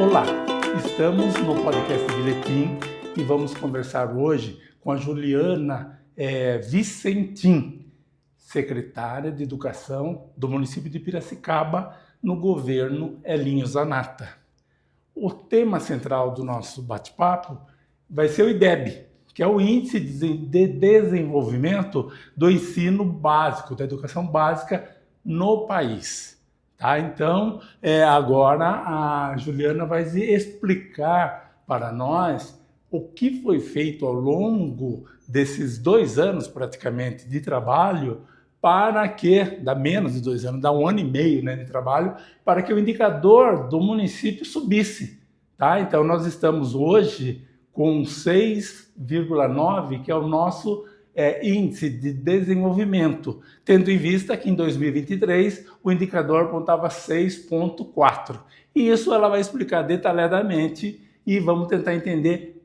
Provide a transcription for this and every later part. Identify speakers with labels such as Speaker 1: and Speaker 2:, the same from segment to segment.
Speaker 1: Olá, estamos no podcast Viletim e vamos conversar hoje com a Juliana Vicentim, secretária de Educação do município de Piracicaba, no governo Elinho Zanata. O tema central do nosso bate-papo vai ser o IDEB, que é o Índice de Desenvolvimento do Ensino Básico, da Educação Básica no país. Tá? Então, agora a Juliana vai explicar para nós o que foi feito ao longo desses 2 anos, praticamente, de trabalho, para que, dá menos de 2 anos, dá 1 ano e meio, né, de trabalho, para que o indicador do município subisse. Tá? Então, nós estamos hoje com 6,9, que é o nosso índice de desenvolvimento, tendo em vista que em 2023 o indicador apontava 6,4. E isso ela vai explicar detalhadamente e vamos tentar entender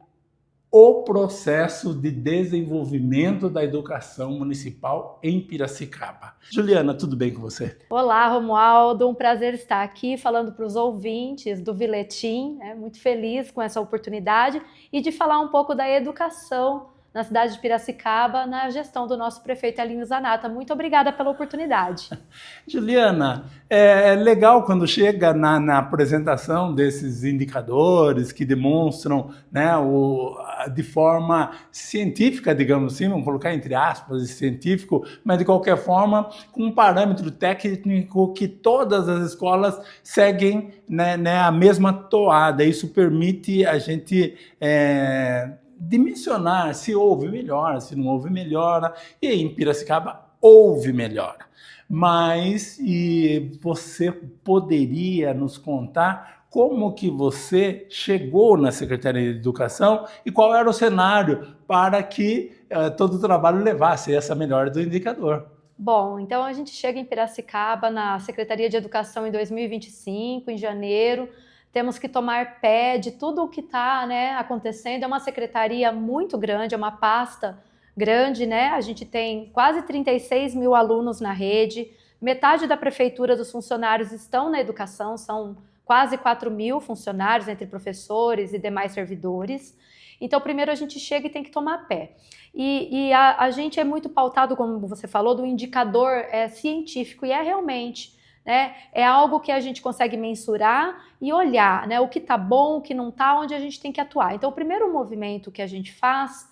Speaker 1: o processo de desenvolvimento da educação municipal em Piracicaba. Juliana, tudo bem com você?
Speaker 2: Olá, Romualdo, um prazer estar aqui falando para os ouvintes do Viletim, muito feliz com essa oportunidade e de falar um pouco da educação na cidade de Piracicaba, na gestão do nosso prefeito Elinho Zanata. Muito obrigada pela oportunidade.
Speaker 1: Juliana, é legal quando chega na apresentação desses indicadores que demonstram, né, de forma científica, digamos assim, vamos colocar entre aspas, científico, mas de qualquer forma, com um parâmetro técnico que todas as escolas seguem, né, a mesma toada. Isso permite a gente dimensionar se houve melhora, se não houve melhora, e em Piracicaba houve melhora. Mas você poderia nos contar como que você chegou na Secretaria de Educação e qual era o cenário para que todo o trabalho levasse essa melhora do indicador?
Speaker 2: Bom, então a gente chega em Piracicaba, na Secretaria de Educação em 2025, em janeiro. Temos que tomar pé de tudo o que está, né, acontecendo. É uma secretaria muito grande, é uma pasta grande, né? A gente tem quase 36 mil alunos na rede, metade da prefeitura dos funcionários estão na educação, são quase 4 mil funcionários, entre professores e demais servidores. Então, primeiro a gente chega e tem que tomar pé. E a gente é muito pautado, como você falou, do indicador científico, e realmente... É algo que a gente consegue mensurar e olhar, né, o que está bom, o que não está, onde a gente tem que atuar. Então, o primeiro movimento que a gente faz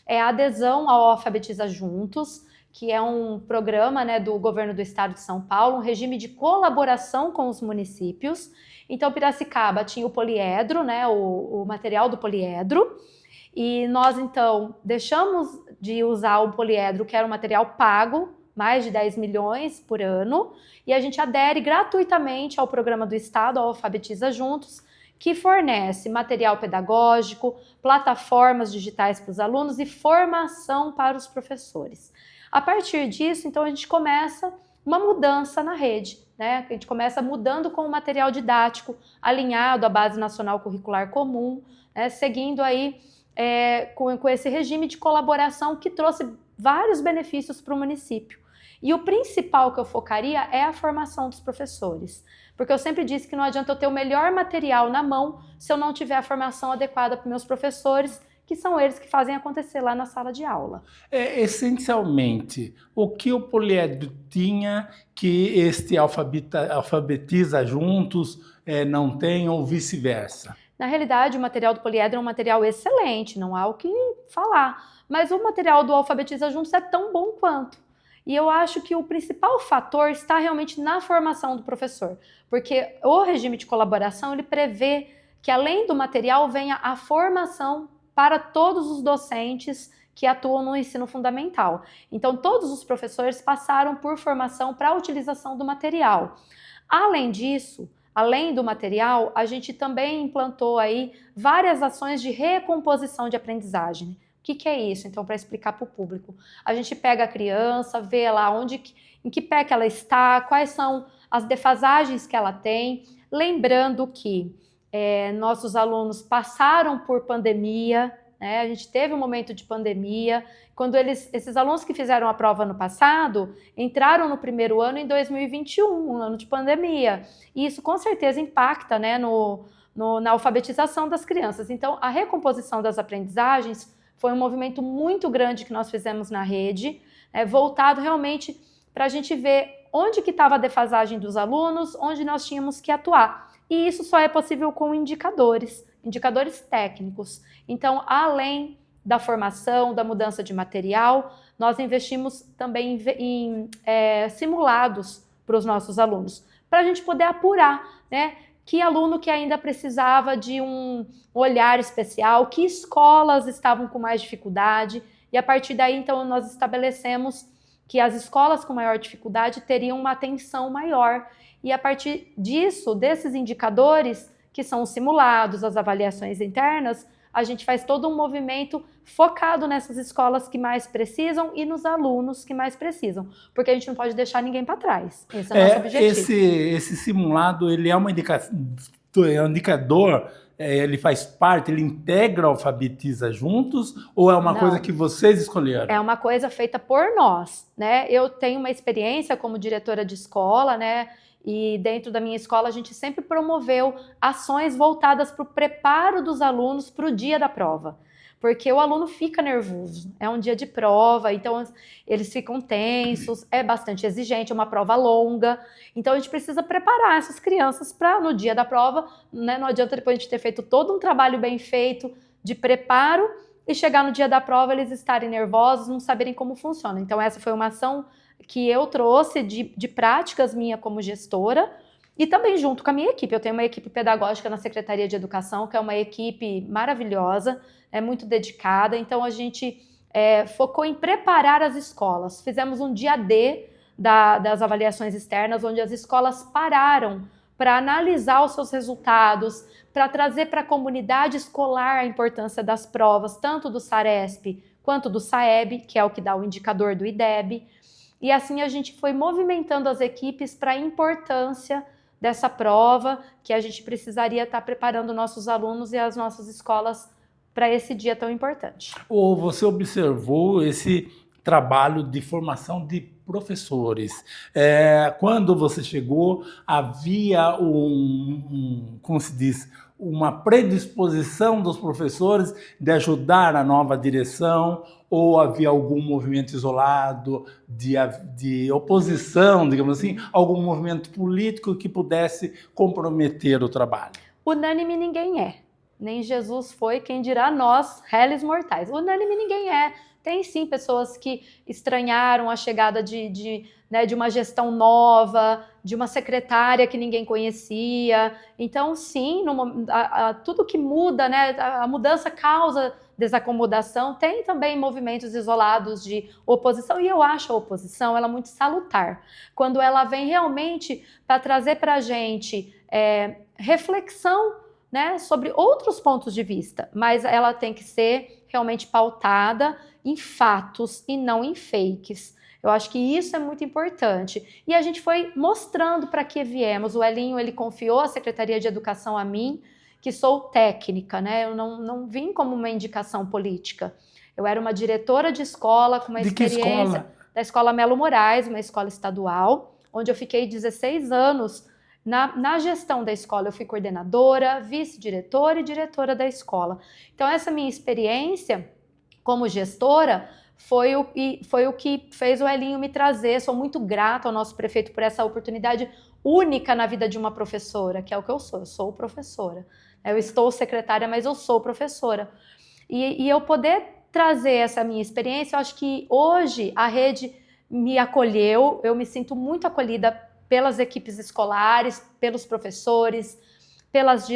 Speaker 2: é a adesão ao Alfabetiza Juntos, que é um programa, né, do governo do estado de São Paulo, um regime de colaboração com os municípios. Então, Piracicaba tinha o poliedro, né, o material do poliedro, e nós, então, deixamos de usar o poliedro, que era um material pago, mais de 10 milhões por ano, e a gente adere gratuitamente ao programa do Estado, ao Alfabetiza Juntos, que fornece material pedagógico, plataformas digitais para os alunos e formação para os professores. A partir disso, então, a gente começa uma mudança na rede, né? A gente começa mudando com o material didático, alinhado à Base Nacional Curricular Comum, né? Seguindo aí com esse regime de colaboração que trouxe vários benefícios para o município. E o principal que eu focaria é a formação dos professores, porque eu sempre disse que não adianta eu ter o melhor material na mão se eu não tiver a formação adequada para meus professores, que são eles que fazem acontecer lá na sala de aula.
Speaker 1: Essencialmente, o que o poliedro tinha que este Alfabetiza Juntos não tem, ou vice-versa?
Speaker 2: Na realidade, o material do poliedro é um material excelente, não há o que falar, mas o material do Alfabetiza Juntos é tão bom quanto. E eu acho que o principal fator está realmente na formação do professor, porque o regime de colaboração ele prevê que além do material venha a formação para todos os docentes que atuam no ensino fundamental. Então, todos os professores passaram por formação para a utilização do material. Além disso, além do material, a gente também implantou aí várias ações de recomposição de aprendizagem. O que é isso? Então, para explicar para o público, a gente pega a criança, vê lá em que pé que ela está, quais são as defasagens que ela tem, lembrando que nossos alunos passaram por pandemia, né? A gente teve um momento de pandemia, quando esses alunos que fizeram a prova no passado, entraram no primeiro ano em 2021, um ano de pandemia, e isso com certeza impacta, né, na alfabetização das crianças. Então, a recomposição das aprendizagens foi um movimento muito grande que nós fizemos na rede, voltado realmente para a gente ver onde que estava a defasagem dos alunos, onde nós tínhamos que atuar. E isso só é possível com indicadores técnicos. Então, além da formação, da mudança de material, nós investimos também em simulados para os nossos alunos, para a gente poder apurar, né, que aluno que ainda precisava de um olhar especial, que escolas estavam com mais dificuldade, e a partir daí, então, nós estabelecemos que as escolas com maior dificuldade teriam uma atenção maior, e a partir disso, desses indicadores, que são os simulados, as avaliações internas, a gente faz todo um movimento focado nessas escolas que mais precisam e nos alunos que mais precisam, porque a gente não pode deixar ninguém para trás. Esse é o nosso objetivo.
Speaker 1: Esse simulado, ele é um indicador, ele faz parte, ele integra a Alfabetiza juntos, ou é uma coisa que vocês escolheram?
Speaker 2: É uma coisa feita por nós, né? Eu tenho uma experiência como diretora de escola, né? E dentro da minha escola a gente sempre promoveu ações voltadas para o preparo dos alunos para o dia da prova. Porque o aluno fica nervoso, é um dia de prova, então eles ficam tensos, é bastante exigente, é uma prova longa. Então a gente precisa preparar essas crianças para no dia da prova, né? Não adianta depois a gente ter feito todo um trabalho bem feito de preparo e chegar no dia da prova eles estarem nervosos, não saberem como funciona. Então essa foi uma ação que eu trouxe de práticas minha como gestora e também junto com a minha equipe. Eu tenho uma equipe pedagógica na Secretaria de Educação, que é uma equipe maravilhosa, é muito dedicada. Então a gente focou em preparar as escolas. Fizemos um dia D das avaliações externas, onde as escolas pararam para analisar os seus resultados, para trazer para a comunidade escolar a importância das provas, tanto do SARESP quanto do SAEB, que é o que dá o indicador do IDEB. E assim a gente foi movimentando as equipes para a importância dessa prova, que a gente precisaria estar preparando nossos alunos e as nossas escolas para esse dia tão importante.
Speaker 1: Ou você observou esse trabalho de formação de professores? Quando você chegou, havia como se diz, uma predisposição dos professores de ajudar a nova direção, ou havia algum movimento isolado de oposição, digamos assim, algum movimento político que pudesse comprometer o trabalho?
Speaker 2: Unânime ninguém é. Nem Jesus foi, quem dirá nós, réis mortais. Unânime ninguém é. Tem sim pessoas que estranharam a chegada de uma gestão nova, de uma secretária que ninguém conhecia. Então, sim, tudo que muda, né, a mudança causa desacomodação. Tem também movimentos isolados de oposição, e eu acho a oposição ela muito salutar. Quando ela vem realmente para trazer para a gente reflexão, né, sobre outros pontos de vista, mas ela tem que ser realmente pautada em fatos e não em fakes. Eu acho que isso é muito importante. E a gente foi mostrando para que viemos. O Elinho, ele confiou a Secretaria de Educação a mim, que sou técnica, né? Eu não vim como uma indicação política. Eu era uma diretora de escola com uma experiência...
Speaker 1: Que escola?
Speaker 2: Da Escola Melo Moraes, uma escola estadual, onde eu fiquei 16 anos na gestão da escola. Eu fui coordenadora, vice-diretora e diretora da escola. Então, essa minha experiência como gestora foi o que fez o Elinho me trazer. Sou muito grata ao nosso prefeito por essa oportunidade única na vida de uma professora, que é o que eu sou professora. Eu estou secretária, mas eu sou professora. E eu poder trazer essa minha experiência, eu acho que hoje a rede me acolheu, eu me sinto muito acolhida pelas equipes escolares, pelos professores, pelas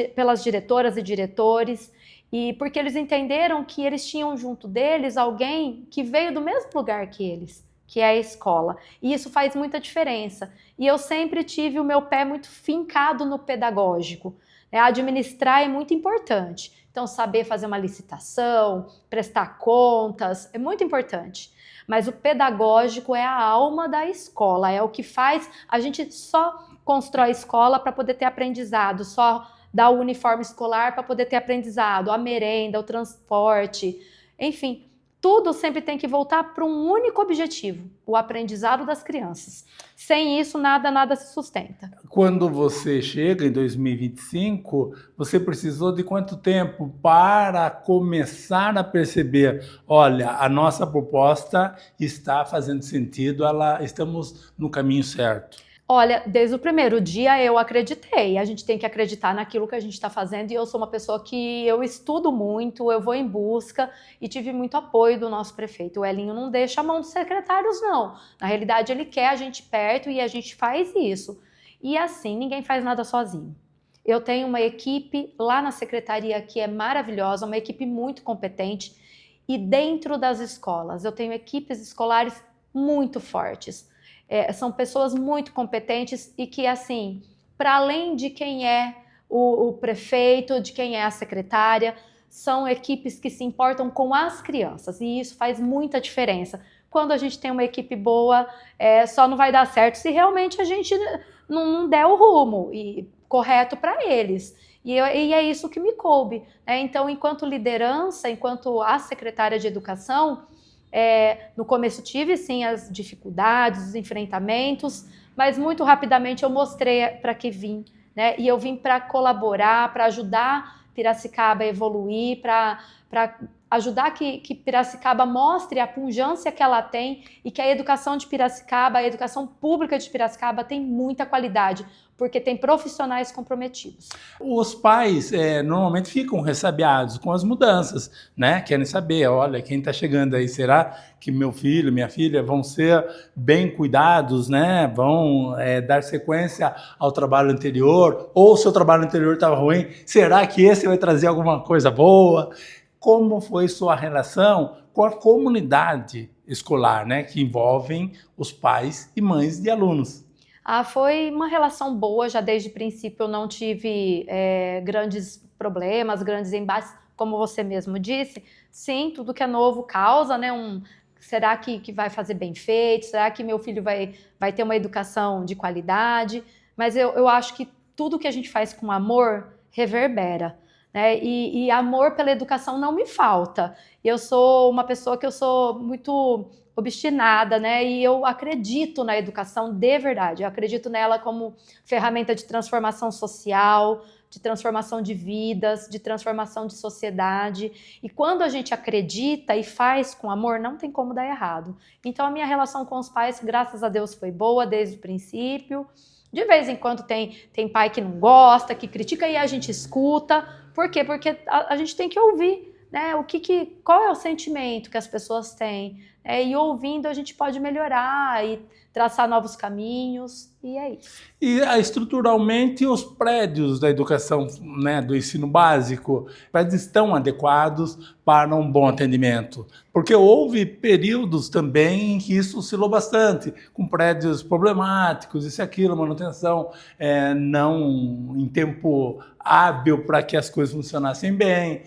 Speaker 2: diretoras e diretores, e porque eles entenderam que eles tinham junto deles alguém que veio do mesmo lugar que eles, que é a escola. E isso faz muita diferença. E eu sempre tive o meu pé muito fincado no pedagógico. Administrar é muito importante. Então, saber fazer uma licitação, prestar contas, é muito importante. Mas o pedagógico é a alma da escola, é o que faz... A gente só constrói escola para poder ter aprendizado, só dá o uniforme escolar para poder ter aprendizado, a merenda, o transporte, enfim, Tudo sempre tem que voltar para um único objetivo, o aprendizado das crianças. Sem isso, nada se sustenta.
Speaker 1: Quando você chega em 2025, você precisou de quanto tempo para começar a perceber, olha, a nossa proposta está fazendo sentido, estamos no caminho certo?
Speaker 2: Olha, desde o primeiro dia eu acreditei. A gente tem que acreditar naquilo que a gente está fazendo e eu sou uma pessoa que eu estudo muito, eu vou em busca e tive muito apoio do nosso prefeito. O Elinho não deixa a mão dos secretários, não. Na realidade, ele quer a gente perto e a gente faz isso. E assim, ninguém faz nada sozinho. Eu tenho uma equipe lá na secretaria que é maravilhosa, uma equipe muito competente. E dentro das escolas, eu tenho equipes escolares muito fortes. São pessoas muito competentes e que, assim, para além de quem é o prefeito, de quem é a secretária, são equipes que se importam com as crianças e isso faz muita diferença. Quando a gente tem uma equipe boa, só não vai dar certo se realmente a gente não der o rumo correto para eles. E é isso que me coube, né? Então, enquanto liderança, enquanto a secretária de Educação, no começo tive sim as dificuldades, os enfrentamentos, mas muito rapidamente eu mostrei para que vim, né? E eu vim para colaborar, para ajudar Piracicaba a evoluir, para ajudar que Piracicaba mostre a pujança que ela tem e que a educação de Piracicaba, a educação pública de Piracicaba tem muita qualidade, porque tem profissionais comprometidos.
Speaker 1: Os pais normalmente ficam ressabiados com as mudanças, né? Querem saber, olha, quem está chegando aí, será que meu filho, minha filha vão ser bem cuidados, né? Vão dar sequência ao trabalho anterior? Ou se o trabalho anterior estava ruim, será que esse vai trazer alguma coisa boa? Como foi sua relação com a comunidade escolar, né? Que envolvem os pais e mães de alunos?
Speaker 2: Foi uma relação boa, já desde o princípio eu não tive grandes problemas, grandes embates, como você mesmo disse. Sim, tudo que é novo causa, né? Será que vai fazer bem feito? Será que meu filho vai ter uma educação de qualidade? Mas eu acho que tudo que a gente faz com amor reverbera, né? E amor pela educação não me falta. Eu sou uma pessoa que eu sou muito obstinada, né? E eu acredito na educação de verdade. Eu acredito nela como ferramenta de transformação social, de transformação de vidas, de transformação de sociedade. E quando a gente acredita e faz com amor, não tem como dar errado. Então a minha relação com os pais, graças a Deus, foi boa desde o princípio. De vez em quando tem pai que não gosta, que critica e a gente escuta. Por quê? Porque a gente tem que ouvir, né? Qual é o sentimento que as pessoas têm? E ouvindo a gente pode melhorar e traçar novos caminhos, e é isso.
Speaker 1: E estruturalmente os prédios da educação, né, do ensino básico, prédios estão adequados para um bom atendimento? Porque houve períodos também em que isso oscilou bastante, com prédios problemáticos, isso e aquilo, manutenção não em tempo hábil para que as coisas funcionassem bem.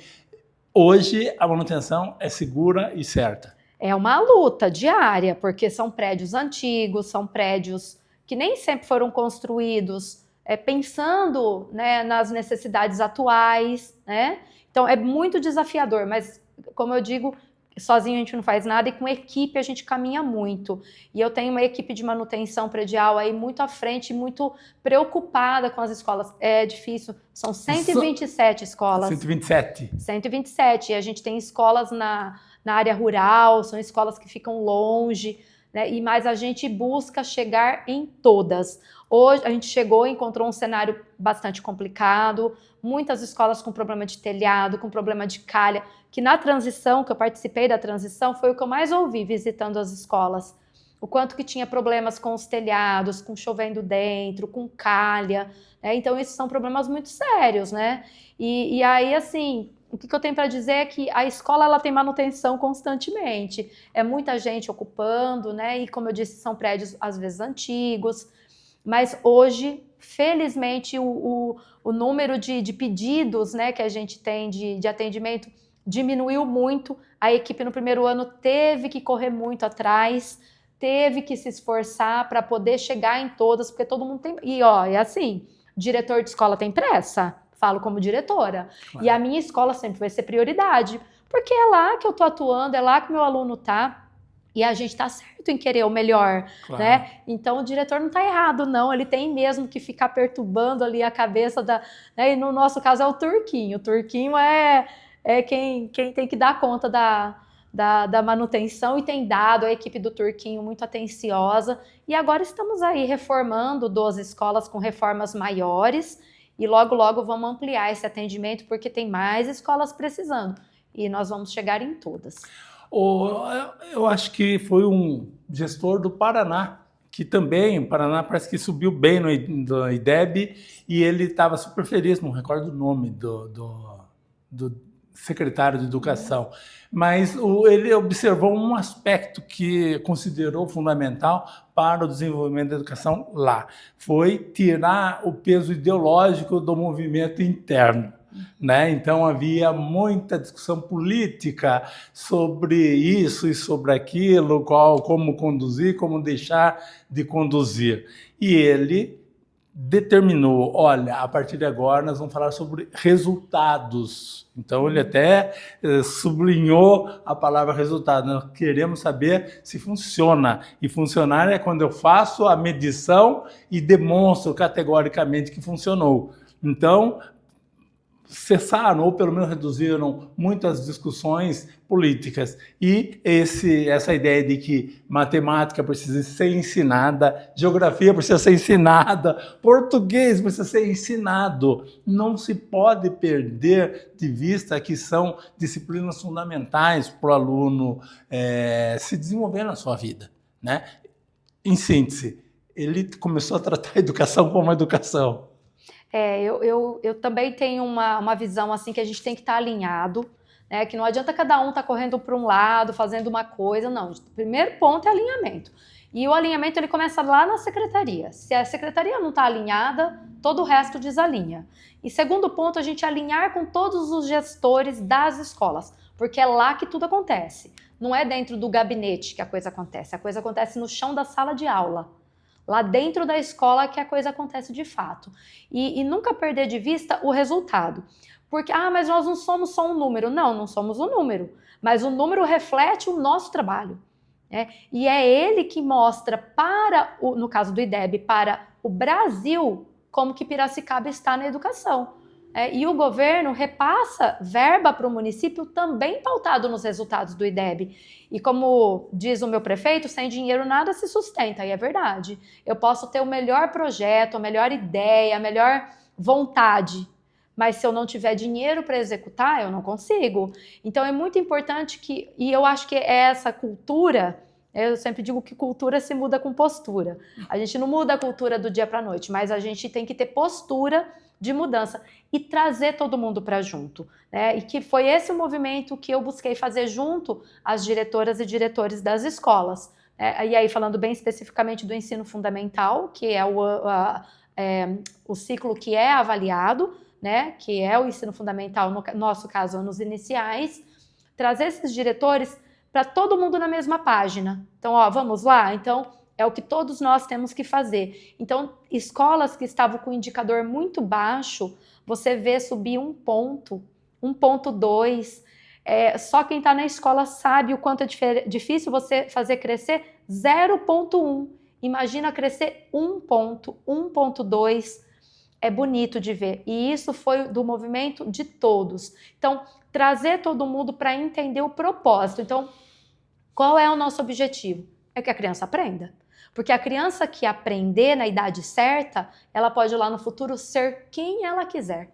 Speaker 1: Hoje a manutenção é segura e certa.
Speaker 2: É uma luta diária, porque são prédios antigos, são prédios que nem sempre foram construídos pensando, né, nas necessidades atuais, né? Então é muito desafiador, mas como eu digo, sozinho a gente não faz nada e com equipe a gente caminha muito. E eu tenho uma equipe de manutenção predial aí muito à frente, muito preocupada com as escolas. É difícil, são 127 escolas.
Speaker 1: 127?
Speaker 2: 127, e a gente tem escolas na área rural, são escolas que ficam longe, né? Mas a gente busca chegar em todas. Hoje a gente chegou e encontrou um cenário bastante complicado, muitas escolas com problema de telhado, com problema de calha, que na transição, que eu participei da transição, foi o que eu mais ouvi visitando as escolas. O quanto que tinha problemas com os telhados, com chovendo dentro, com calha, né? Então esses são problemas muito sérios, né? E aí, assim, o que eu tenho para dizer é que a escola ela tem manutenção constantemente. É muita gente ocupando, né? E como eu disse, são prédios às vezes antigos. Mas hoje, felizmente, o número de pedidos, né, que a gente tem de atendimento diminuiu muito. A equipe no primeiro ano teve que correr muito atrás, teve que se esforçar para poder chegar em todas, porque todo mundo tem... E é assim, diretor de escola tem pressa? Falo como diretora. Claro. E a minha escola sempre vai ser prioridade, Porque é lá que eu estou atuando, é lá que meu aluno está. E a gente está certo em querer o melhor,
Speaker 1: Claro.
Speaker 2: né? Então o diretor não está errado, não. Ele tem mesmo que ficar perturbando ali a cabeça da. Né? E no nosso caso é o Turquinho. O Turquinho é quem tem que dar conta da manutenção e tem dado a equipe do Turquinho muito atenciosa. E agora estamos aí reformando 12 escolas com reformas maiores e logo, logo vamos ampliar esse atendimento porque tem mais escolas precisando e nós vamos chegar em todas.
Speaker 1: Eu acho que foi um gestor do Paraná, que também, o Paraná parece que subiu bem no IDEB e ele estava super feliz, não recordo o nome do secretário de Educação, mas ele observou um aspecto que considerou fundamental para o desenvolvimento da educação lá, foi tirar o peso ideológico do movimento interno. Né? Então havia muita discussão política sobre isso e sobre aquilo, como conduzir, como deixar de conduzir. E ele determinou, olha, a partir de agora nós vamos falar sobre resultados. Então ele até sublinhou a palavra resultado. Nós queremos saber se funciona. E funcionar é quando eu faço a medição e demonstro categoricamente que funcionou. Então, cessaram, ou pelo menos reduziram, muitas discussões políticas. E essa ideia de que matemática precisa ser ensinada, geografia precisa ser ensinada, português precisa ser ensinado. Não se pode perder de vista que são disciplinas fundamentais para o aluno se desenvolver na sua vida. Né? Em síntese, ele começou a tratar a educação como educação.
Speaker 2: Eu também tenho uma visão assim que a gente tem que estar alinhado, né? Que não adianta cada um estar correndo para um lado, fazendo uma coisa, não. O primeiro ponto é alinhamento. E o alinhamento ele começa lá na secretaria. Se a secretaria não está alinhada, todo o resto desalinha. E segundo ponto, a gente alinhar com todos os gestores das escolas, porque é lá que tudo acontece. Não é dentro do gabinete que a coisa acontece no chão da sala de aula. Lá dentro da escola que a coisa acontece de fato. E nunca perder de vista o resultado. Porque, mas nós não somos só um número. Não, não somos um número. Mas o número reflete o nosso trabalho. Né? E é ele que mostra no caso do IDEB, para o Brasil, como que Piracicaba está na educação. E o governo repassa verba para o município também pautado nos resultados do IDEB. E como diz o meu prefeito, sem dinheiro nada se sustenta, e é verdade. Eu posso ter o melhor projeto, a melhor ideia, a melhor vontade, mas se eu não tiver dinheiro para executar, eu não consigo. Então é muito importante e eu acho que essa cultura, eu sempre digo que cultura se muda com postura. A gente não muda a cultura do dia para a noite, mas a gente tem que ter postura de mudança e trazer todo mundo para junto, né? E que foi esse o movimento que eu busquei fazer junto às diretoras e diretores das escolas. E aí falando bem especificamente do ensino fundamental, que é o ciclo que é avaliado, né? Que é o ensino fundamental, no nosso caso, anos iniciais, trazer esses diretores para todo mundo na mesma página. Então, vamos lá? Então, é o que todos nós temos que fazer. Então, escolas que estavam com indicador muito baixo, você vê subir 1 ponto, 1,2. Só quem está na escola sabe o quanto é difícil você fazer crescer 0,1. Imagina crescer 1 ponto, 1,2. É bonito de ver. E isso foi do movimento de todos. Então, trazer todo mundo para entender o propósito. Então, qual é o nosso objetivo? É que a criança aprenda. Porque a criança que aprender na idade certa, ela pode lá no futuro ser quem ela quiser.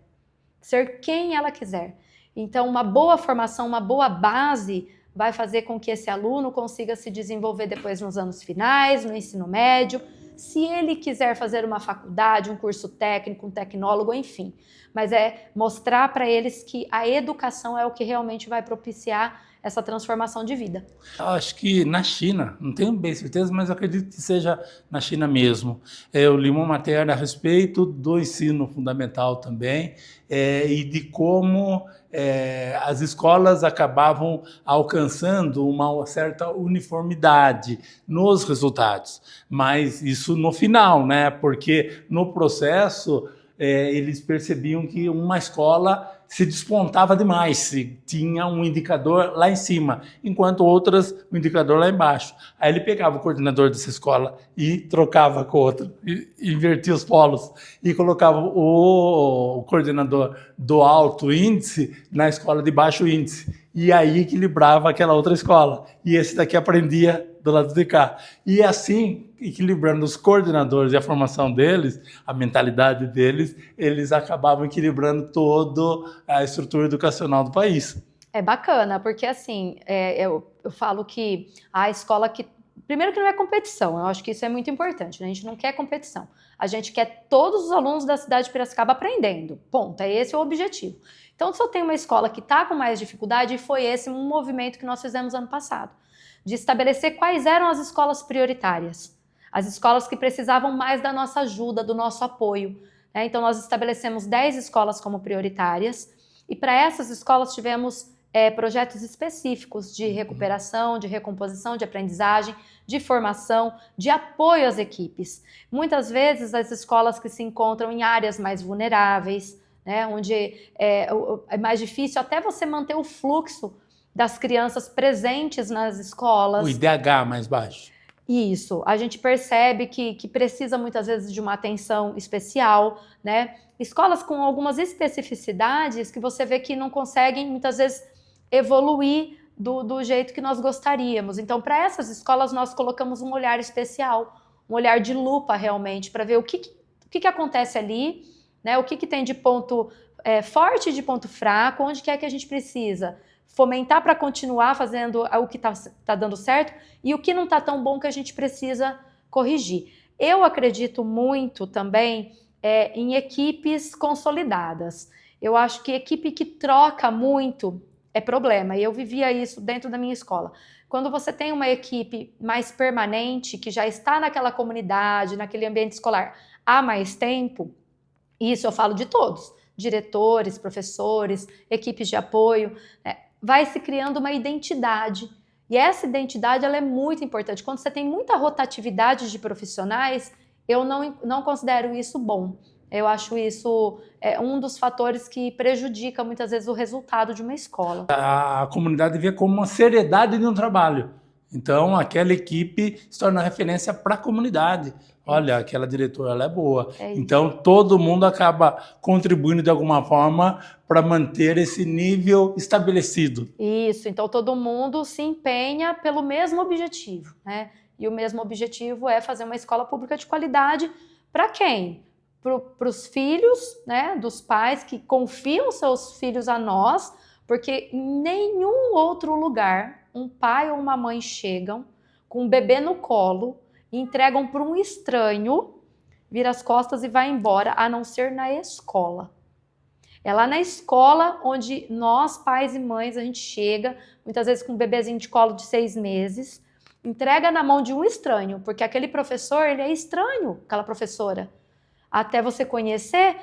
Speaker 2: Ser quem ela quiser. Então, uma boa formação, uma boa base vai fazer com que esse aluno consiga se desenvolver depois nos anos finais, no ensino médio. Se ele quiser fazer uma faculdade, um curso técnico, um tecnólogo, enfim. Mas é mostrar para eles que a educação é o que realmente vai propiciar essa transformação de vida.
Speaker 1: Eu acho que na China, não tenho bem certeza, mas eu acredito que seja na China mesmo. Eu li uma matéria a respeito do ensino fundamental também e de como as escolas acabavam alcançando uma certa uniformidade nos resultados. Mas isso no final, né? Porque no processo eles percebiam que uma escola se despontava demais, se tinha um indicador lá em cima, enquanto outras, o indicador lá embaixo. Aí ele pegava o coordenador dessa escola e trocava com outra, e invertia os polos, e colocava o coordenador do alto índice na escola de baixo índice. E aí equilibrava aquela outra escola. E esse daqui aprendia do lado de cá. E assim, equilibrando os coordenadores e a formação deles, a mentalidade deles, eles acabavam equilibrando toda a estrutura educacional do país.
Speaker 2: É bacana, porque assim, eu falo que a escola que... Primeiro que não é competição, eu acho que isso é muito importante, né? A gente não quer competição. A gente quer todos os alunos da cidade de Piracicaba aprendendo. Ponto, esse é o objetivo. Então, se eu tenho uma escola que está com mais dificuldade, e foi esse um movimento que nós fizemos ano passado, de estabelecer quais eram as escolas prioritárias, as escolas que precisavam mais da nossa ajuda, do nosso apoio, né? Então, nós estabelecemos 10 escolas como prioritárias, e para essas escolas tivemos projetos específicos de recuperação, de recomposição, de aprendizagem, de formação, de apoio às equipes. Muitas vezes, as escolas que se encontram em áreas mais vulneráveis, né, onde é mais difícil até você manter o fluxo das crianças presentes nas escolas.
Speaker 1: O IDH mais baixo.
Speaker 2: Isso, a gente percebe que precisa muitas vezes de uma atenção especial, né? Escolas com algumas especificidades que você vê que não conseguem muitas vezes evoluir do jeito que nós gostaríamos. Então, para essas escolas, nós colocamos um olhar especial, um olhar de lupa realmente, para ver o que acontece ali, né? O que tem de ponto forte e de ponto fraco, onde que é que a gente precisa fomentar para continuar fazendo o que tá dando certo e o que não está tão bom que a gente precisa corrigir. Eu acredito muito também em equipes consolidadas. Eu acho que equipe que troca muito é problema, e eu vivia isso dentro da minha escola. Quando você tem uma equipe mais permanente, que já está naquela comunidade, naquele ambiente escolar há mais tempo, isso eu falo de todos, diretores, professores, equipes de apoio, vai se criando uma identidade. E essa identidade ela é muito importante. Quando você tem muita rotatividade de profissionais, eu não considero isso bom. Eu acho isso um dos fatores que prejudica muitas vezes o resultado de uma escola.
Speaker 1: A comunidade vê como uma seriedade de um trabalho. Então, aquela equipe se torna referência para a comunidade. Olha, aquela diretora, ela é boa. Então, todo mundo acaba contribuindo de alguma forma para manter esse nível estabelecido.
Speaker 2: Isso, então todo mundo se empenha pelo mesmo objetivo, né? E o mesmo objetivo é fazer uma escola pública de qualidade para quem? Para os filhos, né, dos pais que confiam seus filhos a nós, porque em nenhum outro lugar um pai ou uma mãe chegam com um bebê no colo e entregam para um estranho, vira as costas e vai embora, a não ser na escola. É lá na escola onde nós, pais e mães, a gente chega, muitas vezes com um bebezinho de colo de 6 meses, entrega na mão de um estranho, porque aquele professor, ele é estranho, aquela professora. Até você conhecer,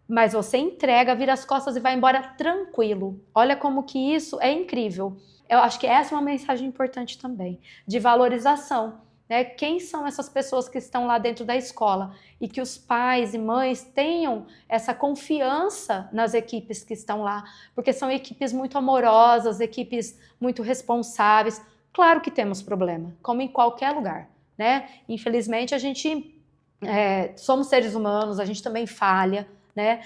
Speaker 2: mas você entrega, vira as costas e vai embora tranquilo. Olha como que isso é incrível. Eu acho que essa é uma mensagem importante também, de valorização, né? Quem são essas pessoas que estão lá dentro da escola? E que os pais e mães tenham essa confiança nas equipes que estão lá, porque são equipes muito amorosas, equipes muito responsáveis. Claro que temos problema, como em qualquer lugar, né? Infelizmente, a gente... somos seres humanos, a gente também falha, né?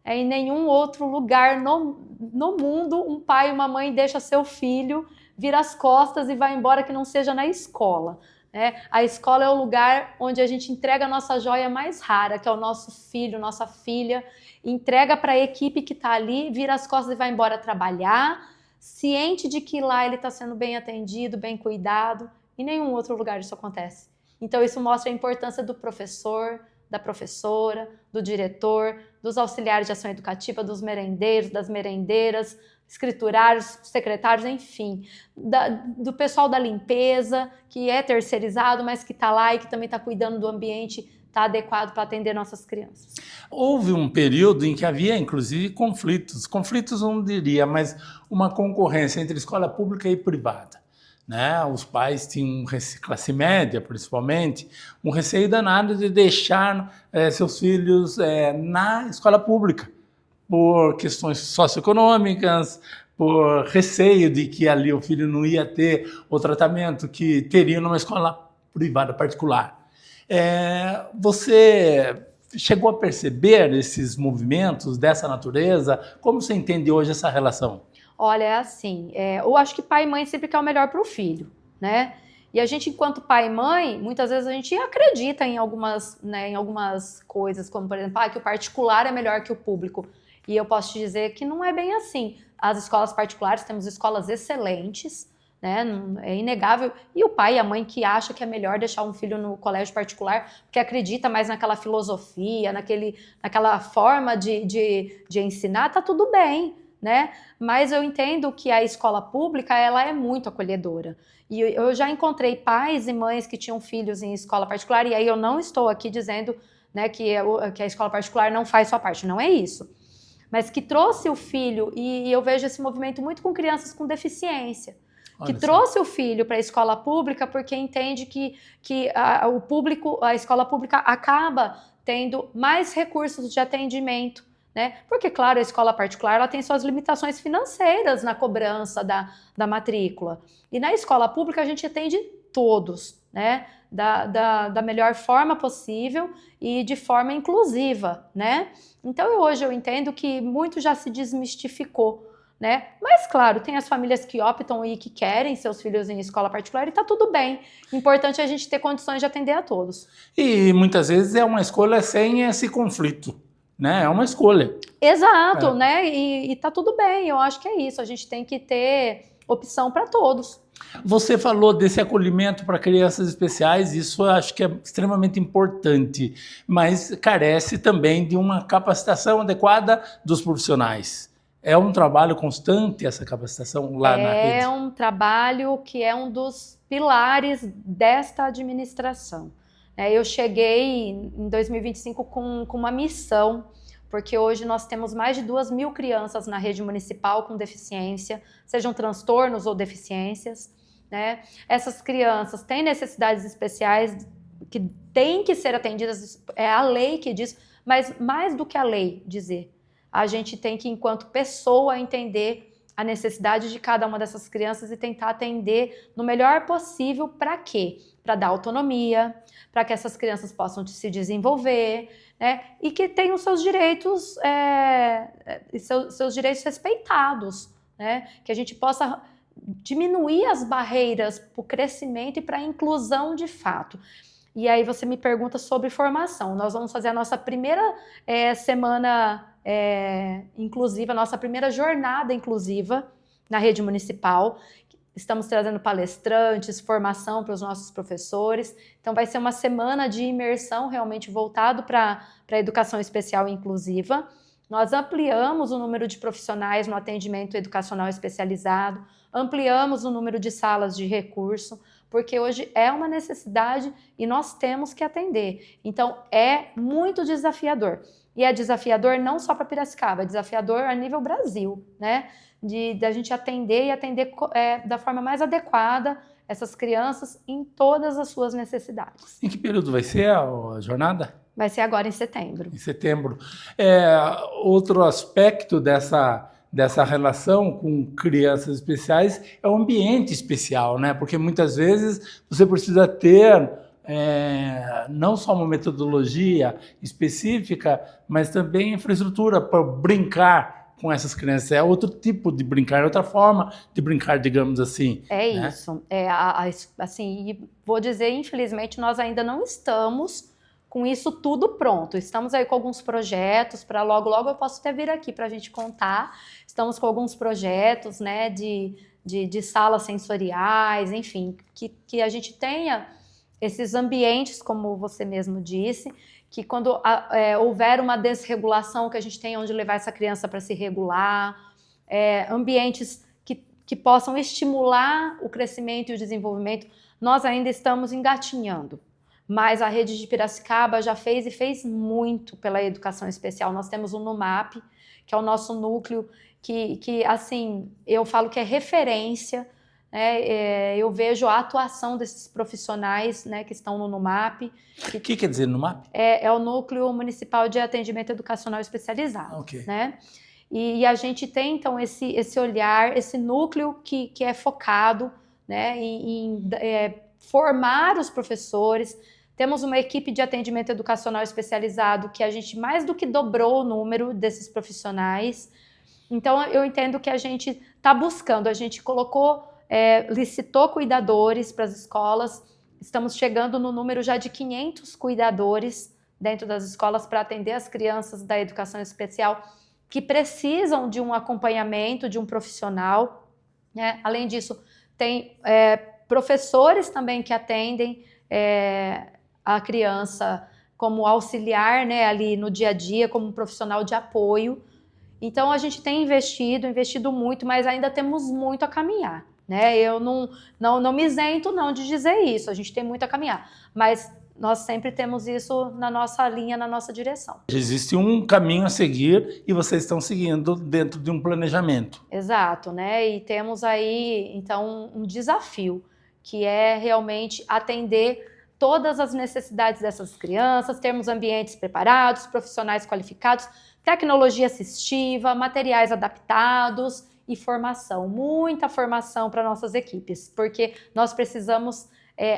Speaker 2: Em nenhum outro lugar no mundo um pai e uma mãe deixa seu filho vira as costas e vai embora que não seja na escola, né? A escola é o lugar onde a gente entrega a nossa joia mais rara, que é o nosso filho, nossa filha, entrega para a equipe que está ali, vira as costas e vai embora trabalhar, ciente de que lá ele está sendo bem atendido, bem cuidado. Em nenhum outro lugar isso acontece. Então, isso mostra a importância do professor, da professora, do diretor, dos auxiliares de ação educativa, dos merendeiros, das merendeiras, escriturários, secretários, enfim, do pessoal da limpeza, que é terceirizado, mas que está lá e que também está cuidando do ambiente, está adequado para atender nossas crianças.
Speaker 1: Houve um período em que havia, inclusive, conflitos eu não diria, mas uma concorrência entre escola pública e privada. né? Os pais tinham, classe média principalmente, um receio danado de deixar seus filhos na escola pública, por questões socioeconômicas, por receio de que ali o filho não ia ter o tratamento que teria numa escola privada particular. Você chegou a perceber esses movimentos dessa natureza? Como você entende hoje essa relação?
Speaker 2: Olha, é assim, eu acho que pai e mãe sempre quer o melhor para o filho, né? E a gente, enquanto pai e mãe, muitas vezes a gente acredita em algumas, né, em algumas coisas, como por exemplo, que o particular é melhor que o público. E eu posso te dizer que não é bem assim. As escolas particulares, temos escolas excelentes, né? É inegável. E o pai e a mãe que acha que é melhor deixar um filho no colégio particular, porque acredita mais naquela filosofia, naquela forma de ensinar, tá tudo bem, né? Mas eu entendo que a escola pública, ela é muito acolhedora. E eu já encontrei pais e mães que tinham filhos em escola particular, e aí eu não estou aqui dizendo, né, que a escola particular não faz sua parte, não é isso. Mas que trouxe o filho, e eu vejo esse movimento muito com crianças com deficiência, que trouxe o filho para a escola pública porque entende que a escola pública acaba tendo mais recursos de atendimento, né? Porque, claro, a escola particular ela tem suas limitações financeiras na cobrança da matrícula. E na escola pública a gente atende todos, né? Da melhor forma possível e de forma inclusiva, né? Então hoje eu entendo que muito já se desmistificou, né? Mas claro, tem as famílias que optam e que querem seus filhos em escola particular e tá tudo bem. Importante é a gente ter condições de atender a todos.
Speaker 1: E muitas vezes é uma escolha sem esse conflito, né? É uma escolha.
Speaker 2: Exato, né? E tá tudo bem, eu acho que é isso. A gente tem que ter opção para todos.
Speaker 1: Você falou desse acolhimento para crianças especiais, isso eu acho que é extremamente importante, mas carece também de uma capacitação adequada dos profissionais. É um trabalho constante essa capacitação lá na rede?
Speaker 2: É um trabalho que é um dos pilares desta administração. Eu cheguei em 2025 com uma missão, porque hoje nós temos mais de 2.000 crianças na rede municipal com deficiência, sejam transtornos ou deficiências, né? Essas crianças têm necessidades especiais que têm que ser atendidas, é a lei que diz, mas mais do que a lei dizer, a gente tem que, enquanto pessoa, entender a necessidade de cada uma dessas crianças e tentar atender no melhor possível. Para quê? Para dar autonomia, para que essas crianças possam se desenvolver, né? E que tenham seus direitos, seus direitos respeitados, né? Que a gente possa diminuir as barreiras para o crescimento e para a inclusão de fato. E aí você me pergunta sobre formação. Nós vamos fazer a nossa primeira semana inclusiva, a nossa primeira jornada inclusiva na rede municipal. Estamos trazendo palestrantes, formação para os nossos professores. Então vai ser uma semana de imersão realmente voltado para a educação especial e inclusiva. Nós ampliamos o número de profissionais no atendimento educacional especializado, ampliamos o número de salas de recurso, porque hoje é uma necessidade e nós temos que atender. Então é muito desafiador. E é desafiador não só para Piracicaba, é desafiador a nível Brasil, né? Da gente atender e atender da forma mais adequada essas crianças em todas as suas necessidades.
Speaker 1: Em que período vai ser a jornada?
Speaker 2: Vai ser agora em setembro.
Speaker 1: Em setembro. Outro aspecto dessa relação com crianças especiais é o ambiente especial, né? Porque muitas vezes você precisa ter não só uma metodologia específica, mas também infraestrutura para brincar com essas crianças. É outro tipo de brincar, outra forma de brincar, digamos assim.
Speaker 2: É,
Speaker 1: né?
Speaker 2: Isso. Assim, vou dizer, infelizmente, nós ainda não estamos com isso tudo pronto. Estamos aí com alguns projetos para logo eu posso até vir aqui para a gente contar. Estamos com alguns projetos, né, de salas sensoriais, enfim, que a gente tenha esses ambientes, como você mesmo disse, que quando houver uma desregulação, que a gente tenha onde levar essa criança para se regular, ambientes que possam estimular o crescimento e o desenvolvimento. Nós ainda estamos engatinhando, mas a rede de Piracicaba já fez e fez muito pela educação especial. Nós temos o NUMAP, que é o nosso núcleo, que assim, eu falo que é referência né, eu vejo a atuação desses profissionais, né, que estão no NUMAP.
Speaker 1: O que quer dizer NUMAP?
Speaker 2: É o Núcleo Municipal de Atendimento Educacional Especializado.
Speaker 1: Ok.
Speaker 2: Né? E a gente tem, então, esse olhar, esse núcleo que é focado, né, em formar os professores. Temos uma equipe de atendimento educacional especializado que a gente mais do que dobrou o número desses profissionais. Então, eu entendo que a gente está buscando, a gente licitou cuidadores para as escolas, estamos chegando no número já de 500 cuidadores dentro das escolas para atender as crianças da educação especial que precisam de um acompanhamento de um profissional, né? Além disso, tem professores também que atendem a criança como auxiliar, né, ali no dia a dia, como um profissional de apoio. Então, a gente tem investido muito, mas ainda temos muito a caminhar, né? Eu não me isento não de dizer isso, a gente tem muito a caminhar, mas nós sempre temos isso na nossa linha, na nossa direção.
Speaker 1: Existe um caminho a seguir e vocês estão seguindo dentro de um planejamento.
Speaker 2: Exato, né? E temos aí, então, um desafio, que é realmente atender todas as necessidades dessas crianças, termos ambientes preparados, profissionais qualificados, tecnologia assistiva, materiais adaptados e formação, muita formação para nossas equipes, porque nós precisamos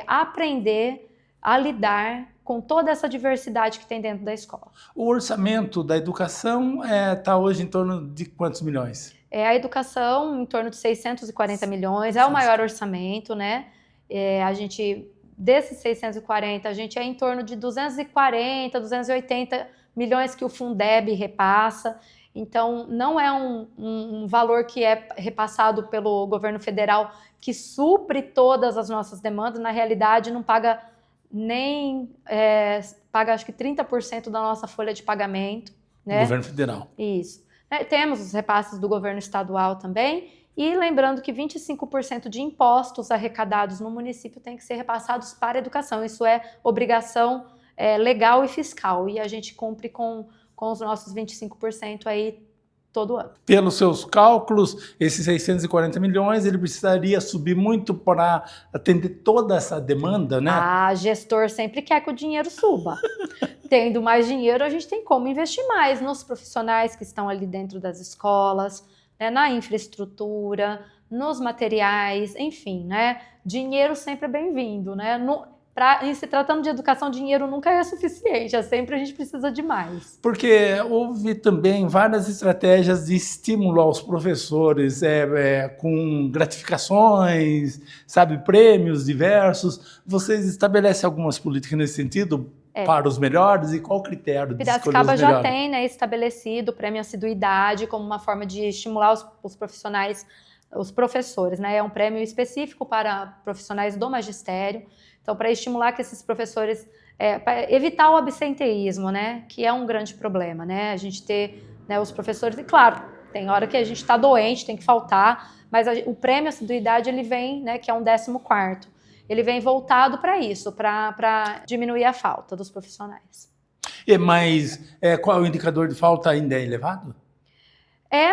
Speaker 2: aprender a lidar com toda essa diversidade que tem dentro da escola.
Speaker 1: O orçamento da educação está hoje em torno de quantos milhões?
Speaker 2: A educação em torno de 640 milhões, é o maior orçamento, né? Desses 640, a gente é em torno de 240, 280 milhões que o Fundeb repassa. Então, não é um valor que é repassado pelo governo federal que supre todas as nossas demandas. Na realidade, não paga paga acho que 30% da nossa folha de pagamento. Né?
Speaker 1: Governo federal.
Speaker 2: Isso. Temos os repasses do governo estadual também. E lembrando que 25% de impostos arrecadados no município tem que ser repassados para a educação. Isso é obrigação legal e fiscal. E a gente cumpre com os nossos 25% aí todo ano.
Speaker 1: Pelos seus cálculos, esses 640 milhões, ele precisaria subir muito para atender toda essa demanda, né?
Speaker 2: Gestor sempre quer que o dinheiro suba. Tendo mais dinheiro, a gente tem como investir mais nos profissionais que estão ali dentro das escolas, né, na infraestrutura, nos materiais, enfim, né? Dinheiro sempre é bem-vindo, né? Em se tratando de educação, dinheiro nunca é suficiente, sempre a gente precisa de mais.
Speaker 1: Porque houve também várias estratégias de estímulo aos professores, com gratificações, sabe, prêmios diversos. Vocês estabelecem algumas políticas nesse sentido para os melhores? E qual o critério de escolher os melhores?
Speaker 2: Piracicaba já tem, né, estabelecido o prêmio assiduidade como uma forma de estimular os profissionais, os professores, né? É um prêmio específico para profissionais do magistério. Então, para estimular que esses professores, para evitar o absenteísmo, né, que é um grande problema, né, a gente ter, né, os professores, e claro, tem hora que a gente está doente, tem que faltar, mas o prêmio assiduidade, ele vem, né, que é um 14º, ele vem voltado para isso, para diminuir a falta dos profissionais.
Speaker 1: Mas qual é o indicador de falta ainda é elevado?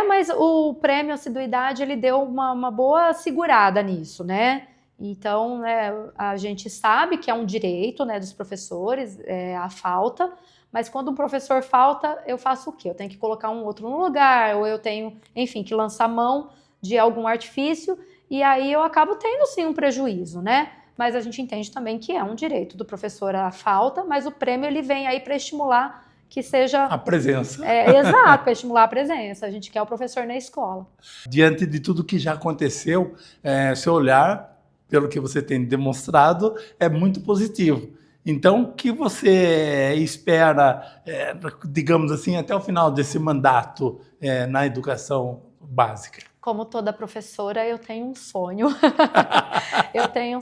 Speaker 2: Mas o prêmio assiduidade, ele deu uma boa segurada nisso, né? Então, né, a gente sabe que é um direito, né, dos professores, a falta, mas quando um professor falta, eu faço o quê? Eu tenho que colocar um outro no lugar, ou eu tenho, enfim, que lançar mão de algum artifício, e aí eu acabo tendo, sim, um prejuízo, né? Mas a gente entende também que é um direito do professor a falta, mas o prêmio, ele vem aí para estimular que seja...
Speaker 1: A presença.
Speaker 2: Exato, para estimular a presença. A gente quer o professor na escola.
Speaker 1: Diante de tudo que já aconteceu, seu olhar, pelo que você tem demonstrado, é muito positivo. Então, o que você espera, digamos assim, até o final desse mandato na educação básica?
Speaker 2: Como toda professora, eu tenho um sonho. Eu tenho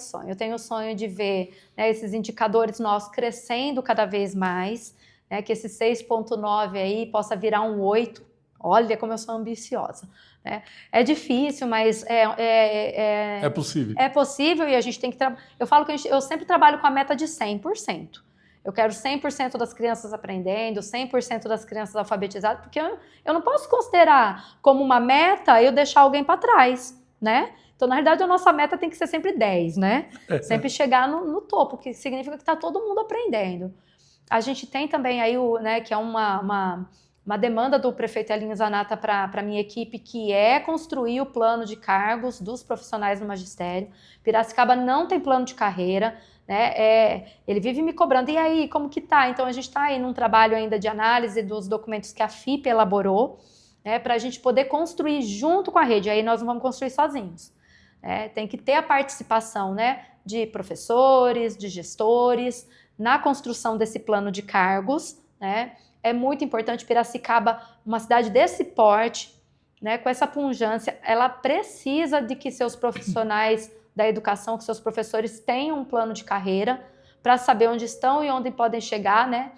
Speaker 2: um sonho de ver, né, esses indicadores nossos crescendo cada vez mais, né, que esse 6,9 aí possa virar um 8. Olha como eu sou ambiciosa. Né? É difícil, mas
Speaker 1: é possível.
Speaker 2: É possível e a gente tem que... Eu falo que eu sempre trabalho com a meta de 100%. Eu quero 100% das crianças aprendendo, 100% das crianças alfabetizadas, porque eu não posso considerar como uma meta eu deixar alguém para trás, né? Então, na realidade, a nossa meta tem que ser sempre 10, né? Sempre chegar no topo, que significa que está todo mundo aprendendo. A gente tem também aí, que é uma demanda do prefeito Elinho Zanata para a minha equipe, que é construir o plano de cargos dos profissionais no magistério. Piracicaba não tem plano de carreira, né? Ele vive me cobrando, e aí, como que tá? Então, a gente está aí num trabalho ainda de análise dos documentos que a FIP elaborou, né, para a gente poder construir junto com a rede. Aí nós não vamos construir sozinhos. Tem que ter a participação, né, de professores, de gestores, na construção desse plano de cargos, né? É muito importante. Piracicaba, uma cidade desse porte, né, com essa pujança, ela precisa de que seus profissionais da educação, que seus professores tenham um plano de carreira para saber onde estão e onde podem chegar, né,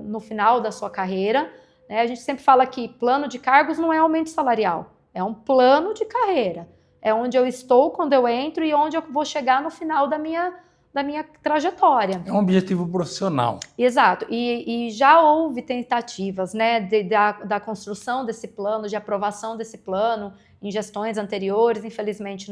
Speaker 2: no final da sua carreira. A gente sempre fala que plano de cargos não é aumento salarial, é um plano de carreira. É onde eu estou quando eu entro e onde eu vou chegar no final da minha trajetória.
Speaker 1: É um objetivo profissional.
Speaker 2: Exato. E já houve tentativas, né, da construção desse plano, de aprovação desse plano em gestões anteriores. Infelizmente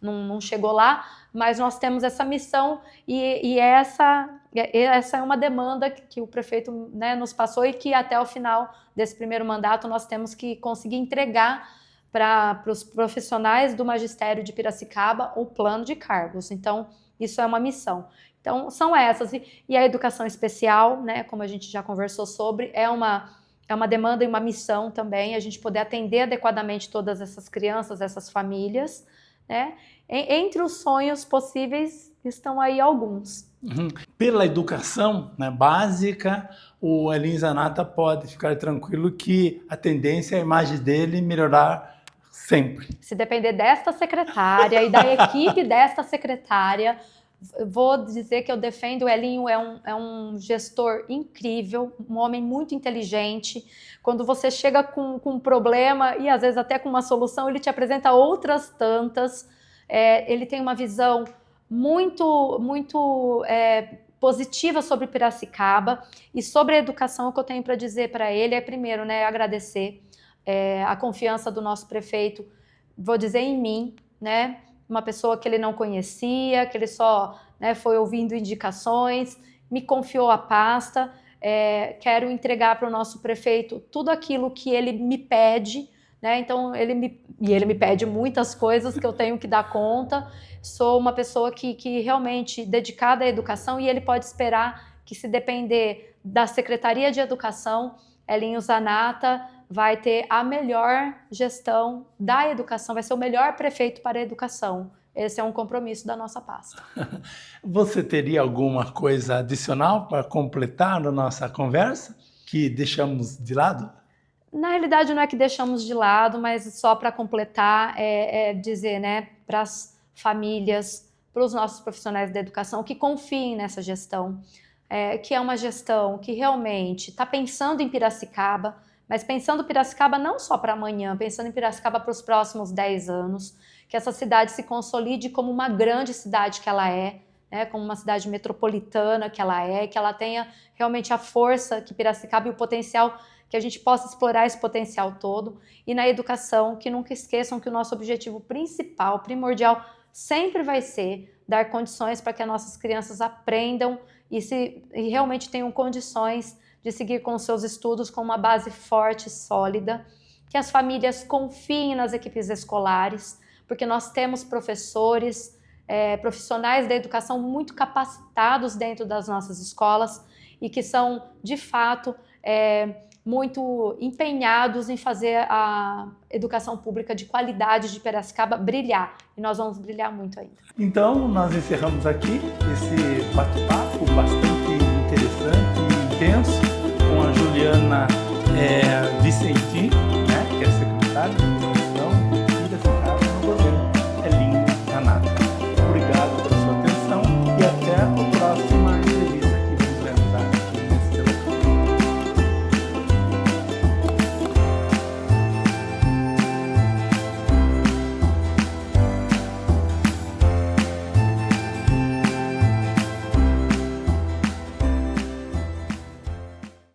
Speaker 2: não chegou lá, mas nós temos essa missão e essa é uma demanda que o prefeito, né, nos passou e que até o final desse primeiro mandato nós temos que conseguir entregar para os profissionais do magistério de Piracicaba o plano de cargos. Então, isso é uma missão. Então, são essas. E a educação especial, né, como a gente já conversou sobre, é uma demanda e uma missão também, a gente poder atender adequadamente todas essas crianças, essas famílias, né? Entre os sonhos possíveis estão aí alguns.
Speaker 1: Pela educação, né, básica, o Elinho Zanata pode ficar tranquilo que a tendência é a imagem dele melhorar sempre.
Speaker 2: Se depender desta secretária e da equipe desta secretária, vou dizer que eu defendo. O Elinho é um gestor incrível, um homem muito inteligente. Quando você chega com um problema e às vezes até com uma solução, ele te apresenta outras tantas. Ele tem uma visão muito positiva sobre Piracicaba e sobre a educação. O que eu tenho para dizer para ele é, primeiro, né, agradecer a confiança do nosso prefeito, vou dizer, em mim, né? Uma pessoa que ele não conhecia, que ele só, né, foi ouvindo indicações, me confiou a pasta. Quero entregar para o nosso prefeito tudo aquilo que ele me pede, né? Então, ele me pede muitas coisas que eu tenho que dar conta. Sou uma pessoa que realmente dedicada à educação, e ele pode esperar que, se depender da Secretaria de Educação, Elinho Zanata vai ter a melhor gestão da educação, vai ser o melhor prefeito para a educação. Esse é um compromisso da nossa pasta.
Speaker 1: Você teria alguma coisa adicional para completar a nossa conversa que deixamos de lado?
Speaker 2: Na realidade, não é que deixamos de lado, mas só para completar, dizer, né, para as famílias, para os nossos profissionais da educação que confiem nessa gestão, que é uma gestão que realmente está pensando em Piracicaba, mas pensando Piracicaba não só para amanhã, pensando em Piracicaba para os próximos 10 anos, que essa cidade se consolide como uma grande cidade que ela é, né, como uma cidade metropolitana que ela tenha realmente a força que Piracicaba e o potencial, que a gente possa explorar esse potencial todo. E na educação, que nunca esqueçam que o nosso objetivo principal, primordial, sempre vai ser dar condições para que as nossas crianças aprendam e realmente tenham condições de seguir com os seus estudos com uma base forte e sólida, que as famílias confiem nas equipes escolares, porque nós temos professores, profissionais da educação muito capacitados dentro das nossas escolas e que são, de fato, muito empenhados em fazer a educação pública de qualidade de Piracicaba brilhar. E nós vamos brilhar muito ainda.
Speaker 1: Então, nós encerramos aqui esse bate-papo bastante interessante e intenso com a Juliana Vicentim,